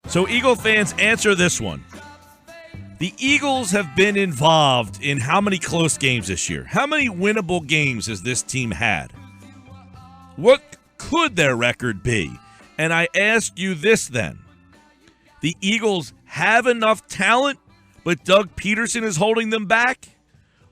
So, Eagle fans, answer this one. The Eagles have been involved in how many close games this year? How many winnable games has this team had? What could their record be? And I ask you this then. The Eagles have enough talent, but Doug Pederson is holding them back?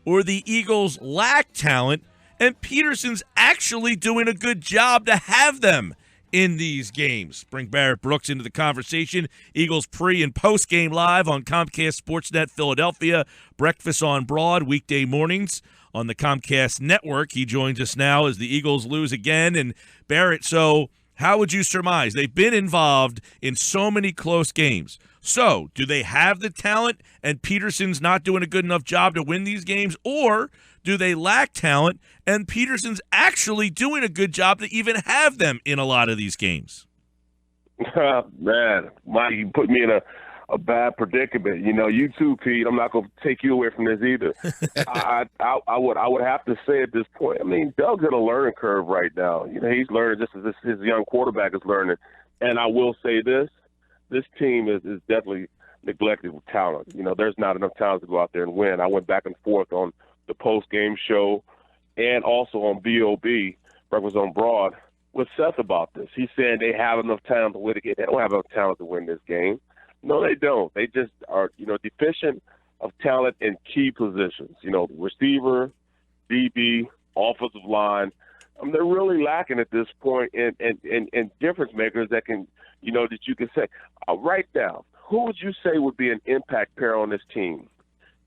Or the Eagles lack talent, and Pederson's actually doing a good job to have them in these games? Bring Barrett Brooks into the conversation. Eagles pre- and post-game live on Comcast Sportsnet Philadelphia. Breakfast on Broad, weekday mornings on the Comcast Network. He joins us now as the Eagles lose again. And Barrett, so how would you surmise? They've been involved in so many close games. So do they have the talent and Pederson's not doing a good enough job to win these games? Or do they lack talent and Pederson's actually doing a good job to even have them in a lot of these games? Man, Mike, you put me in a bad predicament. You know, you too, Pete. I'm not going to take you away from this either. I would have to say at this point, I mean, Doug's in a learning curve right now. You know, he's learning just as his young quarterback is learning. And I will say this team is definitely neglected with talent. You know, there's not enough talent to go out there and win. I went back and forth on the post-game show and also on BOB, Breakfast on Broad, with Seth about this. He's saying they have enough talent to win the game. They don't have enough talent to win this game. No, they don't. They just are, deficient of talent in key positions. Receiver, DB, offensive line. They're really lacking at this point in difference makers that can, that you can say. Right now, who would you say would be an impact player on this team?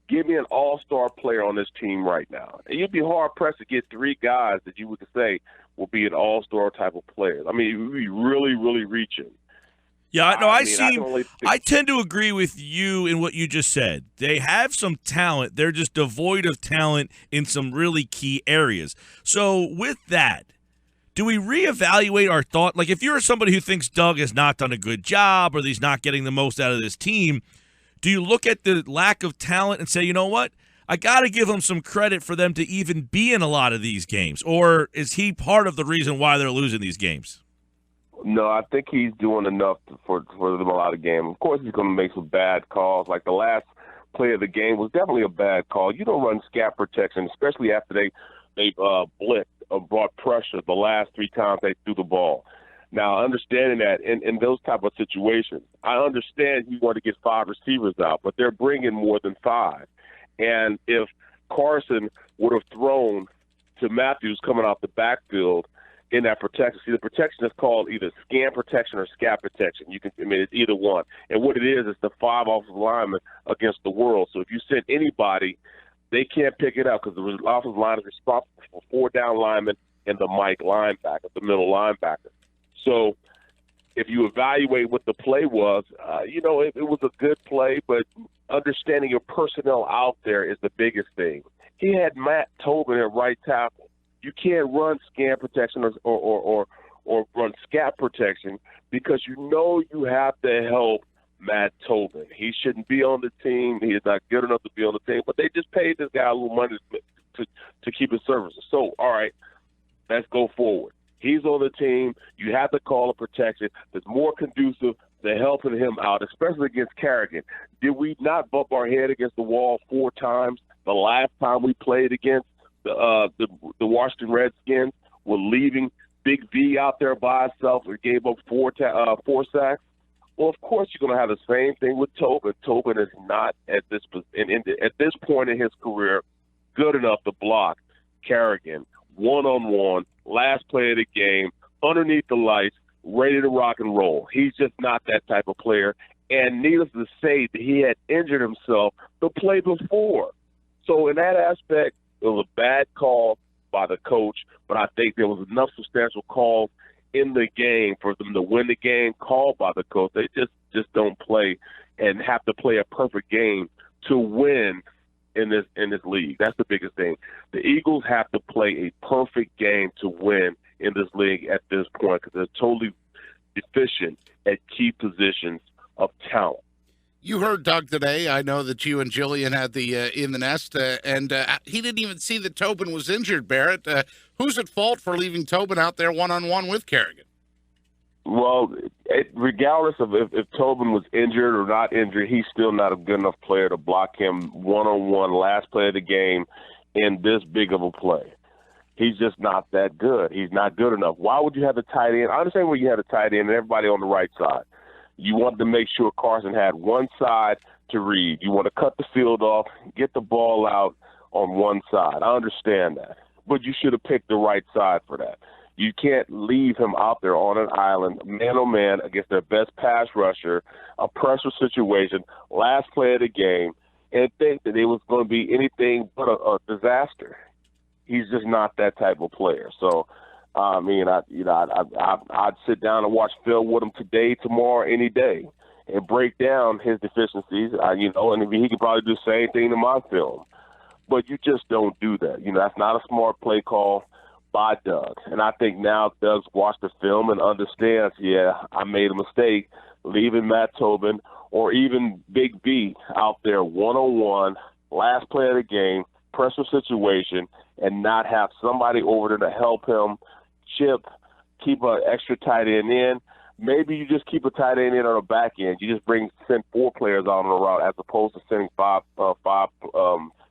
Give me an all-star player on this team right now. And you'd be hard-pressed to get three guys that you would say will be an all-star type of player. I mean, you'd be really, really reaching. Yeah, no, I tend to agree with you in what you just said. They have some talent. They're just devoid of talent in some really key areas. So with that, do we reevaluate our thought? Like if you're somebody who thinks Doug has not done a good job or he's not getting the most out of this team, do you look at the lack of talent and say, you know what? I got to give him some credit for them to even be in a lot of these games. Or is he part of the reason why they're losing these games? No, I think he's doing enough for them a lot of games. Of course, he's going to make some bad calls. Like the last play of the game was definitely a bad call. You don't run scat protection, especially after they blitzed or brought pressure the last three times they threw the ball. Now, understanding that in those type of situations, I understand you want to get five receivers out, but they're bringing more than five. And if Carson would have thrown to Matthews coming off the backfield in that protection, see, the protection is called either scan protection or scat protection. It's either one. And what it is the five offensive linemen against the world. So if you send anybody, they can't pick it up because the offensive line is responsible for four down linemen and the Mike linebacker, the middle linebacker. So if you evaluate what the play was, it was a good play, but understanding your personnel out there is the biggest thing. He had Matt Tobin at right tackle. You can't run scan protection or run scat protection because you have to help Matt Tobin. He shouldn't be on the team. He is not good enough to be on the team, but they just paid this guy a little money to keep his services. So, all right, let's go forward. He's on the team. You have to call a protection that's more conducive to helping him out, especially against Kerrigan. Did we not bump our head against the wall 4 times the last time we played against the Washington Redskins? We're leaving Big V out there by himself and gave up 4 sacks. Well, of course you're going to have the same thing with Tobin. Tobin is not at this point in his career good enough to block Kerrigan one-on-one, last play of the game, underneath the lights, ready to rock and roll. He's just not that type of player. And needless to say that he had injured himself the play before. So in that aspect, it was a bad call by the coach, but I think there was enough substantial calls in the game for them to win the game called by the coach. They just don't play and have to play a perfect game to win in this league. That's the biggest thing. The Eagles have to play a perfect game to win in this league at this point because they're totally deficient at key positions of talent. You heard Doug today. I know that you and Jillian had the in the nest, and he didn't even see that Tobin was injured, Barrett. Who's at fault for leaving Tobin out there one-on-one with Kerrigan? Well, regardless of if Tobin was injured or not injured, he's still not a good enough player to block him one-on-one last play of the game in this big of a play. He's just not that good. He's not good enough. Why would you have the tight end? I understand where you had a tight end and everybody on the right side. You wanted to make sure Carson had one side to read. You want to cut the field off, get the ball out on one side. I understand that. But you should have picked the right side for that. You can't leave him out there on an island, man-on-man, against their best pass rusher, a pressure situation, last play of the game, and think that it was going to be anything but a disaster. He's just not that type of player. So, I'd sit down and watch film with him today, tomorrow, any day, and break down his deficiencies. And he could probably do the same thing in my film. But you just don't do that. That's not a smart play call by Doug. And I think now Doug's watched the film and understands, I made a mistake leaving Matt Tobin or even Big B out there one-on-one, last play of the game, pressure situation, and not have somebody over there to help him chip, keep an extra tight end in. Maybe you just keep a tight end in on the back end. You just send 4 players out on the route as opposed to sending five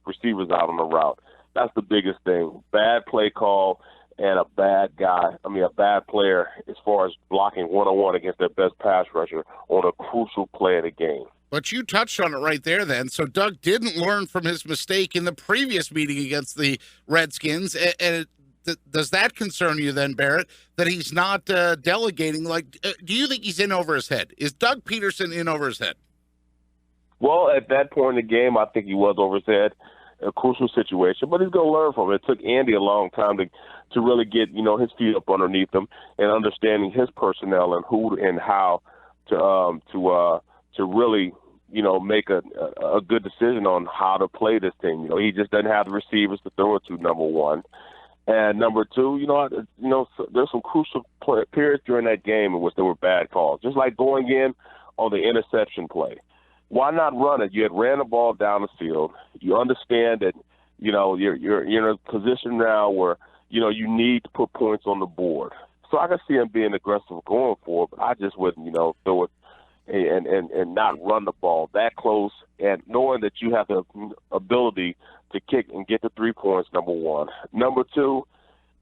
receivers out on the route. That's the biggest thing. Bad play call and a bad player as far as blocking one-on-one against their best pass rusher on a crucial play of the game. But you touched on it right there then. So Doug didn't learn from his mistake in the previous meeting against the Redskins. And does that concern you then, Barrett, that he's not delegating? Do you think he's in over his head? Is Doug Pederson in over his head? Well, at that point in the game, I think he was over his head. A crucial situation, but he's going to learn from it. It took Andy a long time to really get, his feet up underneath him and understanding his personnel and who and how to really, make a good decision on how to play this thing. He just doesn't have the receivers to throw it to, number one. And number two, there's some crucial periods during that game in which there were bad calls, just like going in on the interception play. Why not run it? You had ran the ball down the field. You understand that, you're in a position now where, you need to put points on the board. So I can see him being aggressive going for it, but I just wouldn't, throw it and not run the ball that close, and knowing that you have the ability to kick and get the 3 points, number one. Number two,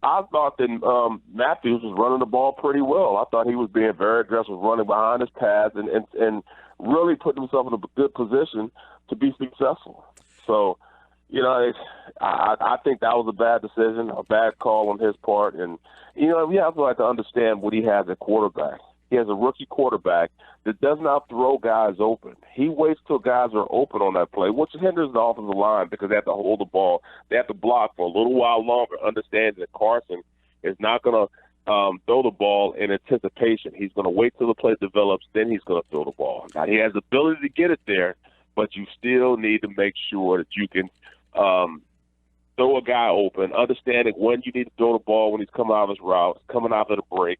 I thought that Matthews was running the ball pretty well. I thought he was being very aggressive, running behind his pads and really putting himself in a good position to be successful. So, I think that was a bad decision, a bad call on his part. And, we have to understand what he has at quarterback. He has a rookie quarterback that does not throw guys open. He waits till guys are open on that play, which hinders the offensive line because they have to hold the ball. They have to block for a little while longer, understanding that Carson is not going to throw the ball in anticipation. He's going to wait till the play develops, then he's going to throw the ball. Now, he has the ability to get it there, but you still need to make sure that you can throw a guy open, understanding when you need to throw the ball when he's coming out of his route, coming out of the break,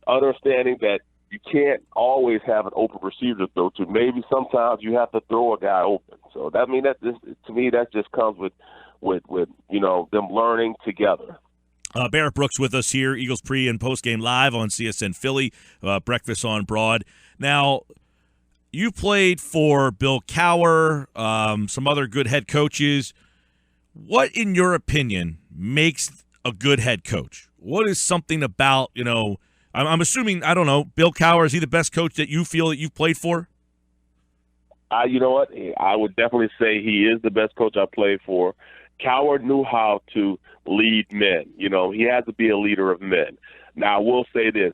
understanding that you can't always have an open receiver to throw to. Maybe sometimes you have to throw a guy open. So to me, that just comes with them learning together. Barrett Brooks with us here, Eagles pre- and post-game live on CSN Philly, Breakfast on Broad. Now, you played for Bill Cowher, some other good head coaches. What, in your opinion, makes a good head coach? What is something about, I'm assuming, I don't know, Bill Cowher, is he the best coach that you feel that you've played for? You know what? I would definitely say he is the best coach I played for. Cowher knew how to lead men. He has to be a leader of men. Now, I will say this.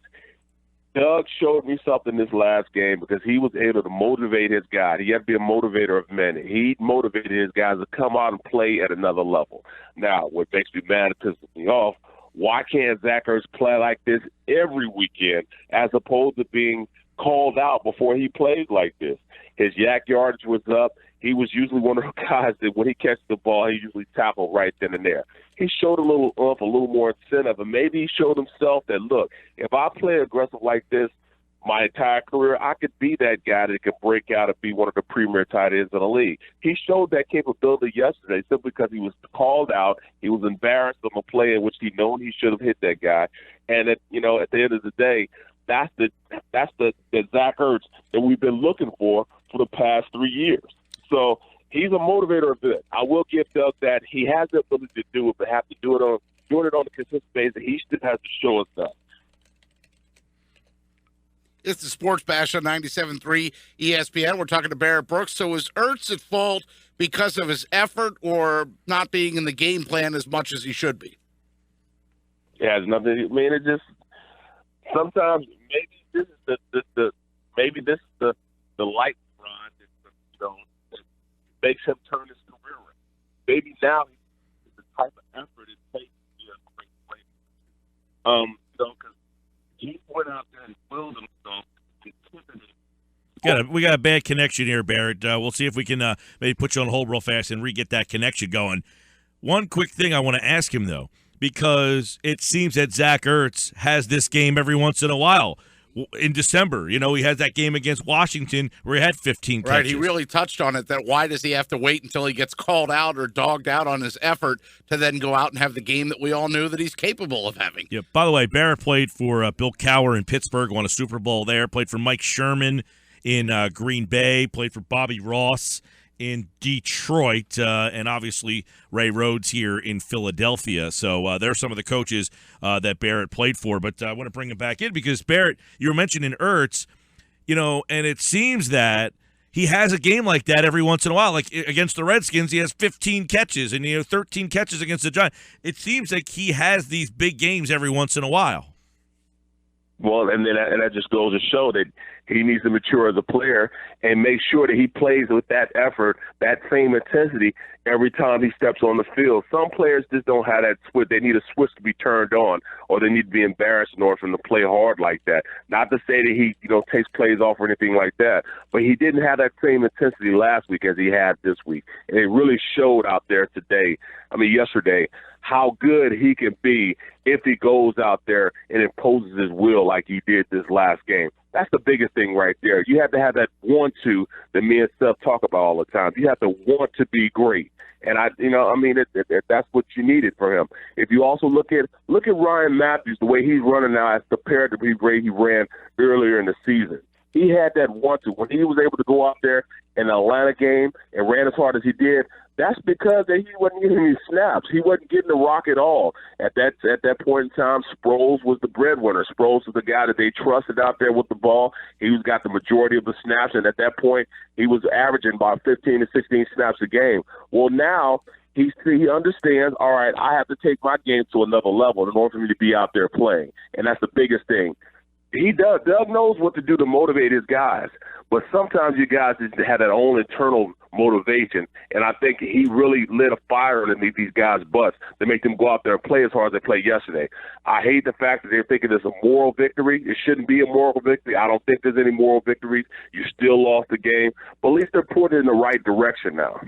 Doug showed me something this last game because he was able to motivate his guys. He had to be a motivator of men. He motivated his guys to come out and play at another level. Now, what makes me mad and pisses me off, why can't Zach Ertz play like this every weekend as opposed to being called out before he played like this? His yak yardage was up. He was usually one of the guys that when he catches the ball, he usually tackle right then and there. He showed a little oomph, a little more incentive, and maybe he showed himself that, look, if I play aggressive like this my entire career, I could be that guy that could break out and be one of the premier tight ends in the league. He showed that capability yesterday simply because he was called out. He was embarrassed of a play in which he known he should have hit that guy. And, at the end of the day, that's the Zach Ertz that we've been looking for the past 3 years. So he's a motivator of this. I will give Doug that he has the ability to do it, but have to doing it on a consistent basis. He still has to show us that. It's the Sports Bash on 97.3 ESPN. We're talking to Barrett Brooks. So is Ertz at fault because of his effort or not being in the game plan as much as he should be? It has nothing. I mean, it just sometimes maybe this is the light rod that makes him turn his career around. Maybe now he's the type of effort it takes to be a great player. Because he went out there and willed himself to We got a bad connection here, Barrett. We'll see if we can maybe put you on hold real fast and re-get that connection going. One quick thing I want to ask him, though, because it seems that Zach Ertz has this game every once in a while. In December, he had that game against Washington where he had 15 catches. Right, he really touched on it, that why does he have to wait until he gets called out or dogged out on his effort to then go out and have the game that we all knew that he's capable of having? Yeah. By the way, Barrett played for Bill Cowher in Pittsburgh, won a Super Bowl there, played for Mike Sherman in Green Bay, played for Bobby Ross in Detroit, and obviously Ray Rhodes here in Philadelphia. So there's some of the coaches that Barrett played for. But I want to bring him back in because, Barrett, you were mentioning Ertz, and it seems that he has a game like that every once in a while. Like against the Redskins, he has 15 catches and 13 catches against the Giants. It seems like he has these big games every once in a while. Well, and that just goes to show that he needs to mature as a player and make sure that he plays with that effort, that same intensity every time he steps on the field. Some players just don't have that switch. They need a switch to be turned on, or they need to be embarrassed in order for him to play hard like that. Not to say that he, takes plays off or anything like that, but he didn't have that same intensity last week as he had this week. And it really showed out there yesterday, how good he can be if he goes out there and imposes his will like he did this last game. That's the biggest thing right there. You have to have that want-to that me and Seth talk about all the time. You have to want to be great. And that's what you needed for him. If you also look at Ryan Matthews, the way he's running now as compared to the way he ran earlier in the season. He had that want-to. When he was able to go out there in the Atlanta game and ran as hard as he did, that's because he wasn't getting any snaps. He wasn't getting the rock at all. At that point in time, Sproles was the breadwinner. Sproles was the guy that they trusted out there with the ball. He was got the majority of the snaps, and at that point, he was averaging about 15 to 16 snaps a game. Well, now he understands, all right, I have to take my game to another level in order for me to be out there playing, and that's the biggest thing. He does. Doug knows what to do to motivate his guys, but sometimes you guys just have that own internal motivation, and I think he really lit a fire underneath these guys' butts to make them go out there and play as hard as they played yesterday. I hate the fact that they're thinking it's a moral victory. It shouldn't be a moral victory. I don't think there's any moral victories. You still lost the game, but at least they're putting it in the right direction now.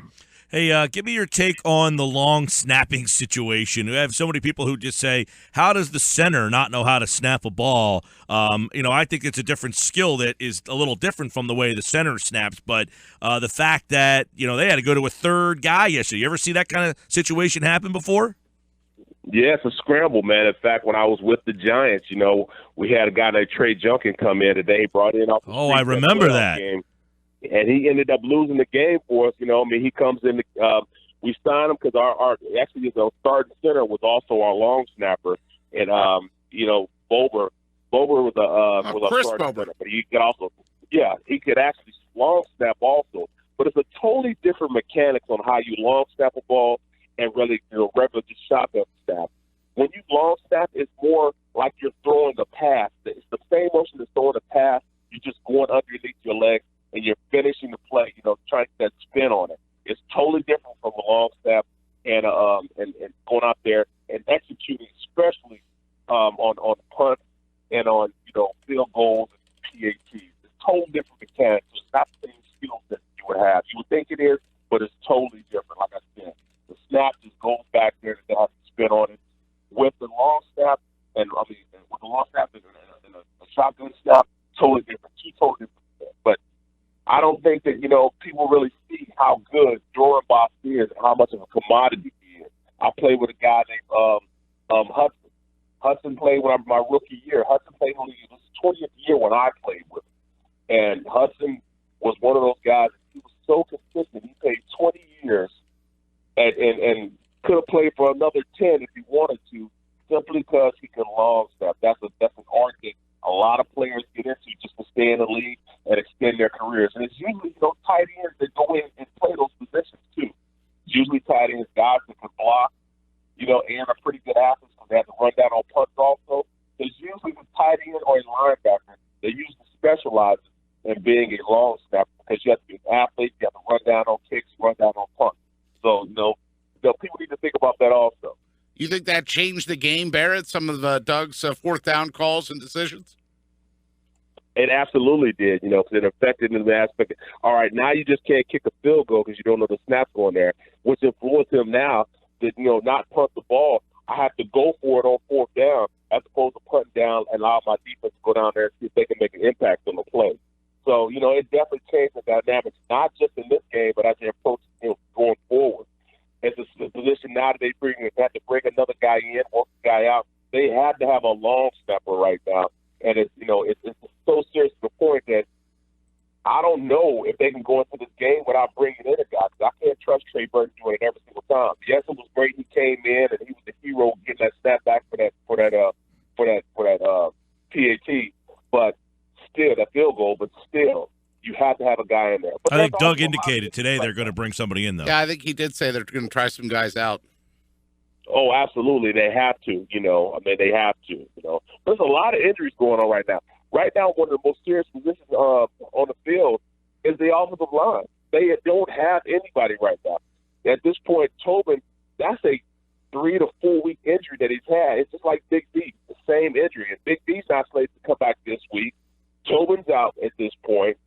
Hey, give me your take on the long snapping situation. We have so many people who just say, how does the center not know how to snap a ball? I think it's a different skill that is a little different from the way the center snaps, but the fact that, they had to go to a third guy yesterday. You ever see that kind of situation happen before? Yeah, it's a scramble, man. In fact, when I was with the Giants, we had a guy named Trey Junkin come in today, brought in off the I remember that. Game. And he ended up losing the game for us. He comes in. We signed him because our starting center was also our long snapper, and Bober was a Chris starting Bober, center, but he could actually long snap also. But it's a totally different mechanics on how you long snap a ball and really regular just shotgun snap. When you long snap, it's more like you're throwing a pass. It's the same motion as throwing a pass. You're just going underneath your legs and you're finishing the play, trying to get that spin on it. It's totally different from a long snap and going out there and executing, especially on punts and on field goals and PATs. It's totally different mechanics. It's not the same skills that you would have. You would think it is, but it's totally different. Like I said, the snap just goes back there to have to spin on it. With the long snap with the long snap and a shotgun snap, totally different. Two totally different. But I don't think that, people really see how good Jordan Boss is and how much of a commodity he is. I played with a guy named Hudson. Hudson played when my rookie year. Hudson played only his 20th year when I played with him. And Hudson was one of those guys. He was so consistent. He played 20 years and could have played for another 10 if he wanted to, simply because he can long snap. That's an art that a lot of players get into just to stay in the league and extend their careers. And it's usually those tight ends that go in and play those positions too. It's usually tight ends, guys that can block, and are pretty good athletes because they have to run down on punts also. It's usually the tight end or a linebacker that usually specializes in being a long snapper because you have to be an athlete, you have to run down on kicks, run down on punts. So, people need to think about that also. You think that changed the game, Barrett, some of Doug's fourth down calls and decisions? It absolutely did, because it affected in the aspect of, all right, now you just can't kick a field goal because you don't know the snaps going there, which influenced him now to, not punt the ball. I have to go for it on fourth down as opposed to punting down and allow my defense to go down there and see if they can make an impact on the play. So, it definitely changed the dynamics, not just in this game, but as they approach going forward. It's a position now that they have to bring another guy in, one guy out. They have to have a long snapper right now. And it's so serious to the point that I don't know if they can go into this game without bringing in a guy. I can't trust Trey Burton doing it every single time. Yes, it was great. He came in and he was the hero getting that snap back for that PAT. But still, that field goal. But still, you have to have a guy in there. But I think Doug indicated today they're going to bring somebody in, though. Yeah, I think he did say they're going to try some guys out. Oh, absolutely. They have to, they have to, There's a lot of injuries going on right now. Right now, one of the most serious positions on the field is the offensive line. They don't have anybody right now. At this point, Tobin, that's a 3 to 4 week injury that he's had. It's just like Big D, the same injury. And Big D's not slated to come back this week. Tobin's out at this point.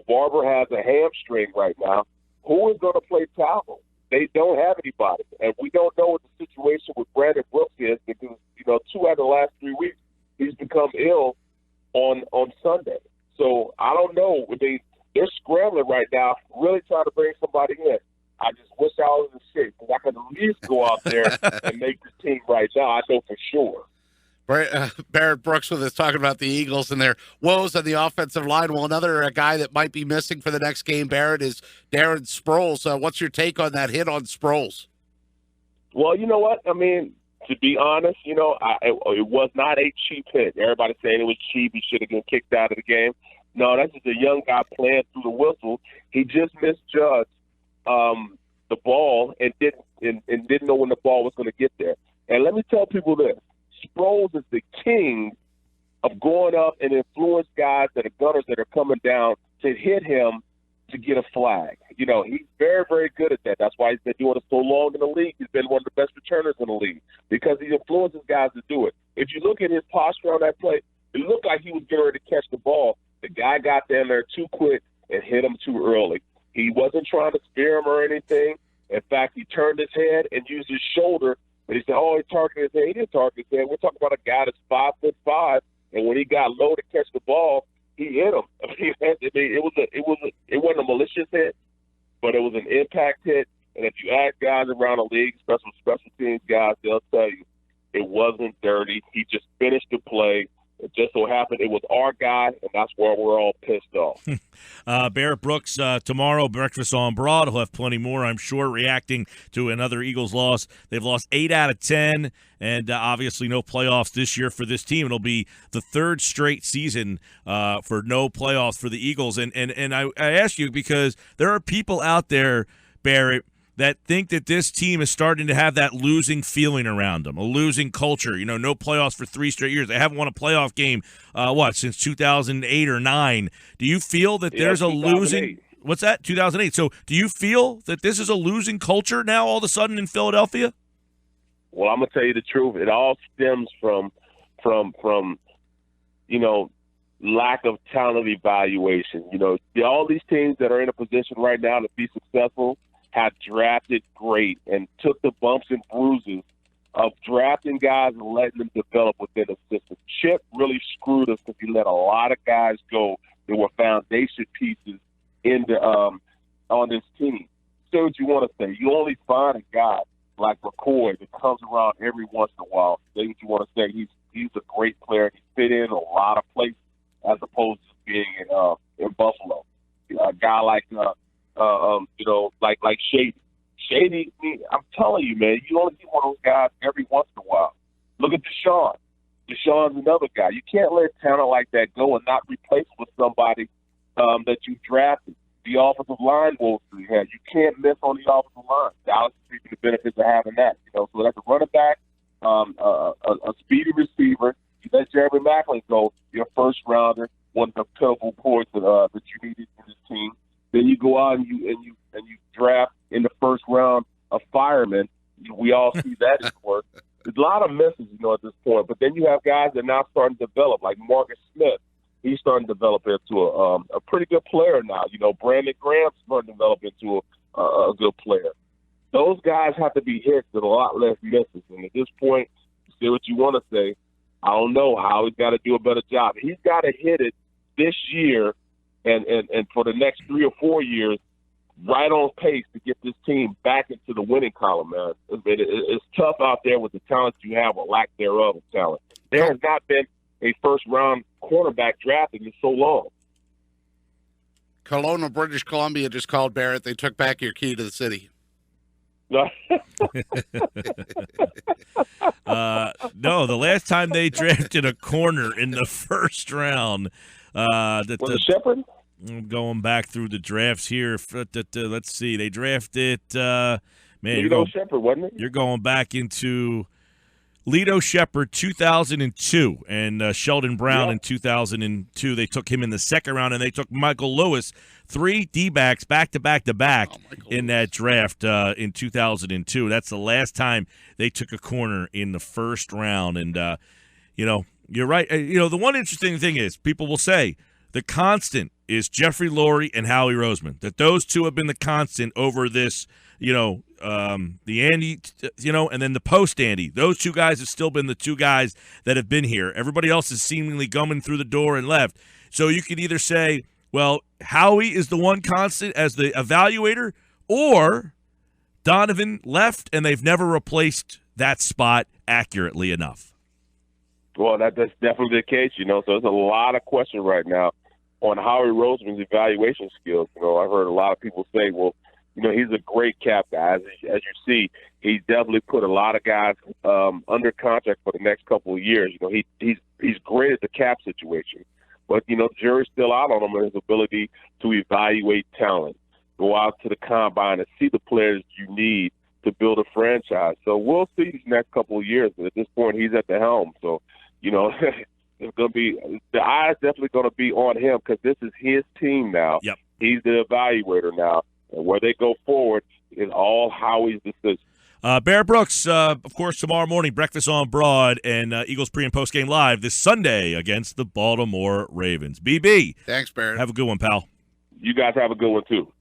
Barber has a hamstring right now. Who is going to play tackle? They don't have anybody. And we don't know what the situation with Brandon Brooks is because, 2 out of the last 3 weeks, he's become ill on Sunday. So I don't know. They're scrambling right now, really trying to bring somebody in. I just wish I was in shape because I could at least go out there and make the team right now. I know for sure. Barrett Brooks with us talking about the Eagles and their woes on the offensive line. Well, another guy that might be missing for the next game, Barrett, is Darren Sproles. What's your take on that hit on Sproles? Well, you know what? I mean, to be honest, it was not a cheap hit. Everybody's saying it was cheap. He should have been kicked out of the game. No, that's just a young guy playing through the whistle. He just misjudged the ball and didn't know when the ball was going to get there. And let me tell people this. Sproles is the king of going up and influence guys that are gunners that are coming down to hit him to get a flag. He's very, very good at that. That's why he's been doing it so long in the league. He's been one of the best returners in the league because he influences guys to do it. If you look at his posture on that play, it looked like he was getting ready to catch the ball. The guy got down there too quick and hit him too early. He wasn't trying to spear him or anything. In fact, he turned his head and used his shoulder. But he said, he targeted his head. He didn't target his head. We're talking about a guy that's 5'5", and when he got low to catch the ball, he hit him. It wasn't a malicious hit, but it was an impact hit. And if you ask guys around the league, special teams guys, they'll tell you it wasn't dirty. He just finished the play. It just so happened it was our guy, and that's where we're all pissed off. Barrett Brooks, tomorrow, Breakfast on Broad. He'll have plenty more, I'm sure, reacting to another Eagles loss. They've lost 8 out of 10, and obviously no playoffs this year for this team. It'll be the third straight season for no playoffs for the Eagles. And I ask you because there are people out there, Barrett, that think that this team is starting to have that losing feeling around them, a losing culture. No playoffs for 3 straight years. They haven't won a playoff game, since 2008 or 9. Do you feel that there's a losing – what's that, 2008? So do you feel that this is a losing culture now all of a sudden in Philadelphia? Well, I'm going to tell you the truth. It all stems from lack of talent evaluation. All these teams that are in a position right now to be successful – have drafted great and took the bumps and bruises of drafting guys and letting them develop within the system. Chip really screwed us because he let a lot of guys go that were foundation pieces on this team. Say what you want to say. You only find a guy like McCoy that comes around every once in a while. say what you want to say. He's a great player. He fit in a lot of places as opposed to being in Buffalo. A guy like like Shady. Shady, I'm telling you, man, you only see one of those guys every once in a while. Look at Deshaun. Deshaun's another guy. You can't let talent like that go and not replace it with somebody that you drafted. The offensive line woes we had. You can't miss on the offensive line. Dallas is reaping the benefits of having that. So that's a running back, a speedy receiver. You let Jeremy Maclin go, your first rounder, one of the pivotal points that you needed for this team. Then you go out and you draft in the first round a fireman. We all see that in work. There's a lot of misses, at this point. But then you have guys that are now starting to develop, like Marcus Smith. He's starting to develop into a pretty good player now. Brandon Graham's starting to develop into a good player. Those guys have to be hit with a lot less misses. And at this point, say what you want to say, I don't know how he's got to do a better job. He's got to hit it this year and for the next 3 or 4 years, right on pace to get this team back into the winning column, man. It's tough out there with the talent you have or lack thereof of talent. There has not been a first-round cornerback drafted in so long. Kelowna, British Columbia just called Barrett. They took back your key to the city. No, the last time they drafted a corner in the first round, was it Shepard? Going back through the drafts here, let's see. They drafted Shepard, wasn't it? You're going back into Lito Shepard 2002 and Sheldon Brown in 2002. They took him in the second round, and they took Michael Lewis, 3 D-backs back-to-back in that draft in 2002. That's the last time they took a corner in the first round. And, you're right. The one interesting thing is people will say the constant is Jeffrey Lurie and Howie Roseman, that those two have been the constant over this, the Andy, and then the post-Andy. Those two guys have still been the two guys that have been here. Everybody else is seemingly gumming through the door and left. So you could either say, well, Howie is the one constant as the evaluator, or Donovan left and they've never replaced that spot accurately enough. Well, that's definitely the case, So there's a lot of question right now on Howie Roseman's evaluation skills. I've heard a lot of people say, well, he's a great cap guy. As you see, he's definitely put a lot of guys under contract for the next couple of years. He's great at the cap situation. But, the jury's still out on him and his ability to evaluate talent, go out to the combine and see the players you need to build a franchise. So we'll see these next couple of years. But at this point, he's at the helm. So, it's going to be – the eye's definitely going to be on him because this is his team now. Yep. He's the evaluator now. And where they go forward is all Howie's decision. Barrett Brooks, of course, tomorrow morning, Breakfast on Broad and Eagles pre- and post-game live this Sunday against the Baltimore Ravens. BB. Thanks, Barrett. Have a good one, pal. You guys have a good one, too.